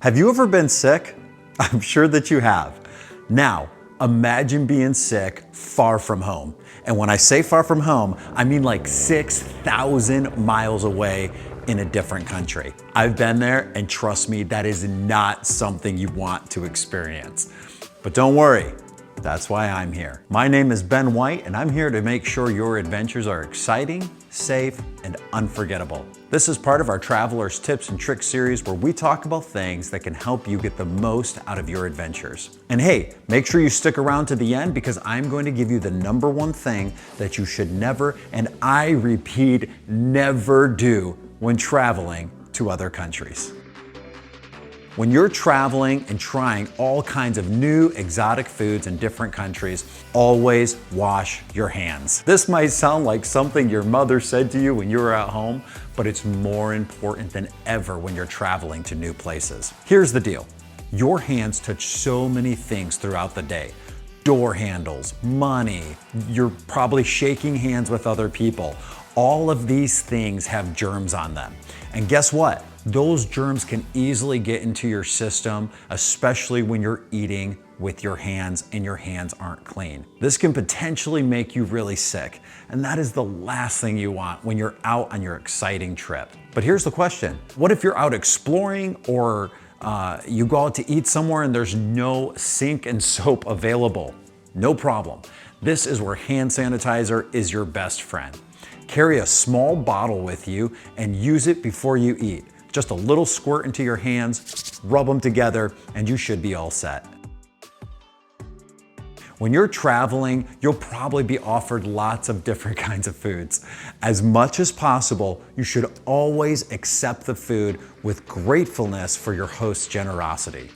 Have you ever been sick? I'm sure that you have. Now, imagine being sick far from home. And when I say far from home, I mean like 6,000 miles away in a different country. I've been there, and trust me, that is not something you want to experience. But don't worry, that's why I'm here. My name is Ben White, and I'm here to make sure your adventures are exciting, safe, and unforgettable. This is part of our Traveler's Tips and Tricks series where we talk about things that can help you get the most out of your adventures. And hey, make sure you stick around to the end because I'm going to give you the number one thing that you should never, and I repeat, never do when traveling to other countries. When you're traveling and trying all kinds of new exotic foods in different countries, always wash your hands. This might sound like something your mother said to you when you were at home, but it's more important than ever when you're traveling to new places. Here's the deal. Your hands touch so many things throughout the day. Door handles, money, you're probably shaking hands with other people. All of these things have germs on them. And guess what? Those germs can easily get into your system, especially when you're eating with your hands and your hands aren't clean. This can potentially make you really sick, and that is the last thing you want when you're out on your exciting trip. But here's the question. What if you're out exploring or you go out to eat somewhere and there's no sink and soap available? No problem. This is where hand sanitizer is your best friend. Carry a small bottle with you and use it before you eat. Just a little squirt into your hands, rub them together, and you should be all set. When you're traveling, you'll probably be offered lots of different kinds of foods. As much as possible, you should always accept the food with gratefulness for your host's generosity.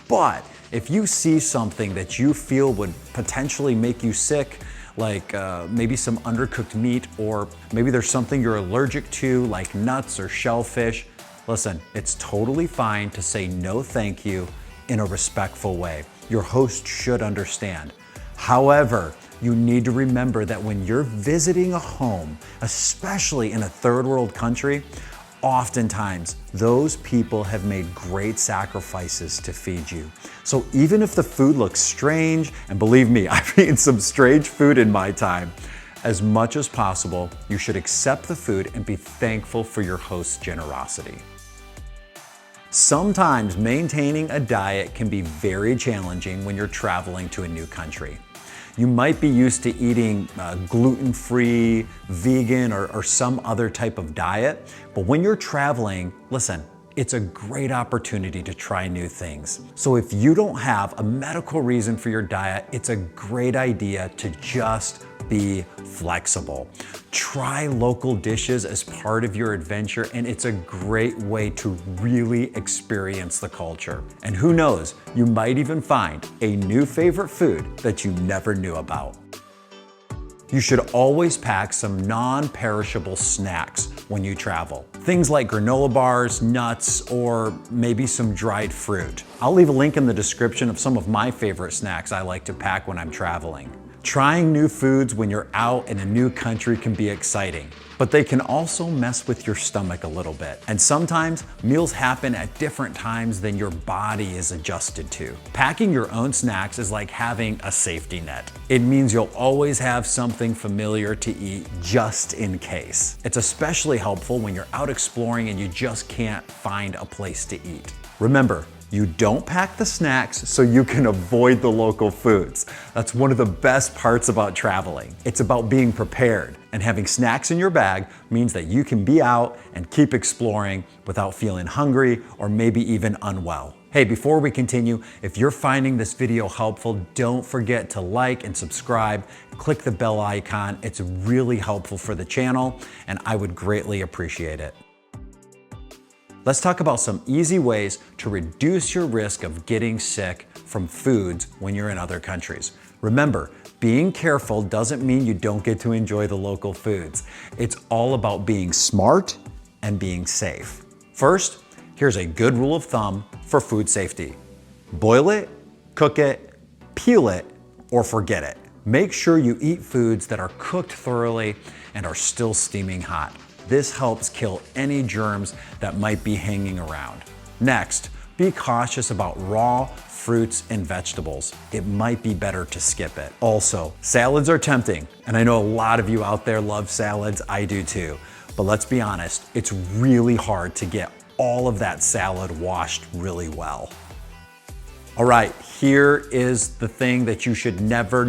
But if you see something that you feel would potentially make you sick, like maybe some undercooked meat, or maybe there's something you're allergic to, like nuts or shellfish, listen, it's totally fine to say no thank you in a respectful way. Your host should understand. However, you need to remember that when you're visiting a home, especially in a third world country, oftentimes those people have made great sacrifices to feed you. So even if the food looks strange, and believe me, I've eaten some strange food in my time, as much as possible, you should accept the food and be thankful for your host's generosity. Sometimes maintaining a diet can be very challenging when you're traveling to a new country. You might be used to eating gluten-free, vegan, or some other type of diet, but when you're traveling, listen, it's a great opportunity to try new things. So if you don't have a medical reason for your diet, it's a great idea to just be flexible. Try local dishes as part of your adventure, and it's a great way to really experience the culture. And who knows, you might even find a new favorite food that you never knew about. You should always pack some non-perishable snacks when you travel. Things like granola bars, nuts, or maybe some dried fruit. I'll leave a link in the description of some of my favorite snacks I like to pack when I'm traveling. Trying new foods when you're out in a new country can be exciting, but they can also mess with your stomach a little bit. And sometimes meals happen at different times than your body is adjusted to. Packing your own snacks is like having a safety net. It means you'll always have something familiar to eat just in case. It's especially helpful when you're out exploring and you just can't find a place to eat. Remember, you don't pack the snacks so you can avoid the local foods. That's one of the best parts about traveling. It's about being prepared, and having snacks in your bag means that you can be out and keep exploring without feeling hungry or maybe even unwell. Hey, before we continue, if you're finding this video helpful, don't forget to like and subscribe. Click the bell icon. It's really helpful for the channel, and I would greatly appreciate it. Let's talk about some easy ways to reduce your risk of getting sick from foods when you're in other countries. Remember, being careful doesn't mean you don't get to enjoy the local foods. It's all about being smart and being safe. First, here's a good rule of thumb for food safety. Boil it, cook it, peel it, or forget it. Make sure you eat foods that are cooked thoroughly and are still steaming hot. This helps kill any germs that might be hanging around. Next, be cautious about raw fruits and vegetables. It might be better to skip it. Also, salads are tempting, and I know a lot of you out there love salads, I do too. But let's be honest, it's really hard to get all of that salad washed really well. All right, here is the thing that you should never,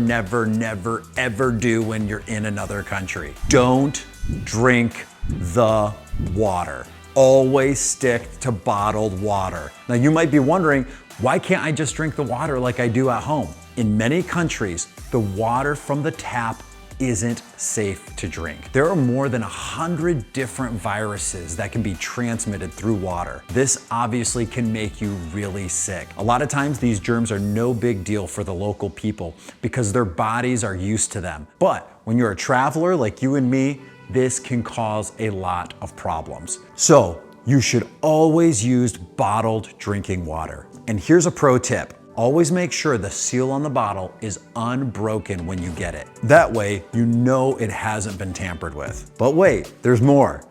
ever do when you're in another country. Don't drink the water. Always stick to bottled water. Now you might be wondering, why can't I just drink the water like I do at home? In many countries, the water from the tap isn't safe to drink. There are more than 100 different viruses that can be transmitted through water. This obviously can make you really sick. A lot of times these germs are no big deal for the local people because their bodies are used to them. But when you're a traveler like you and me, this can cause a lot of problems. So you should always use bottled drinking water. And here's a pro tip. Always make sure the seal on the bottle is unbroken when you get it. That way, you know it hasn't been tampered with. But wait, there's more.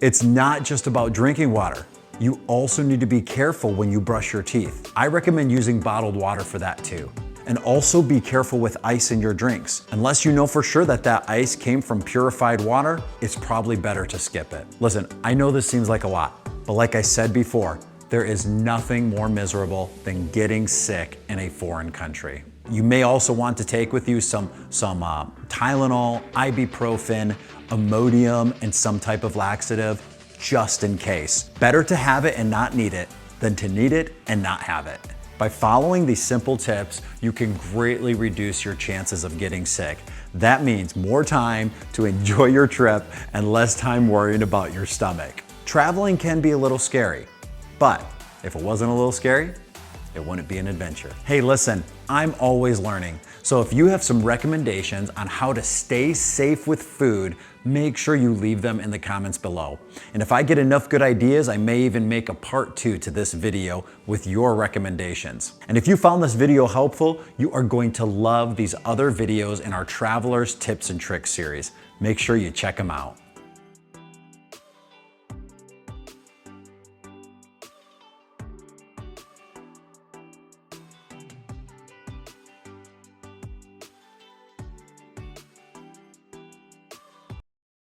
It's not just about drinking water. You also need to be careful when you brush your teeth. I recommend using bottled water for that too. And also be careful with ice in your drinks. Unless you know for sure that that ice came from purified water, it's probably better to skip it. Listen, I know this seems like a lot, but like I said before, there is nothing more miserable than getting sick in a foreign country. You may also want to take with you some Tylenol, ibuprofen, Imodium, and some type of laxative, just in case. Better to have it and not need it than to need it and not have it. By following these simple tips, you can greatly reduce your chances of getting sick. That means more time to enjoy your trip and less time worrying about your stomach. Traveling can be a little scary, but if it wasn't a little scary, it wouldn't be an adventure. Hey, listen, I'm always learning. So if you have some recommendations on how to stay safe with food, make sure you leave them in the comments below. And if I get enough good ideas, I may even make a part 2 to this video with your recommendations. And if you found this video helpful, you are going to love these other videos in our Travelers Tips and Tricks series. Make sure you check them out.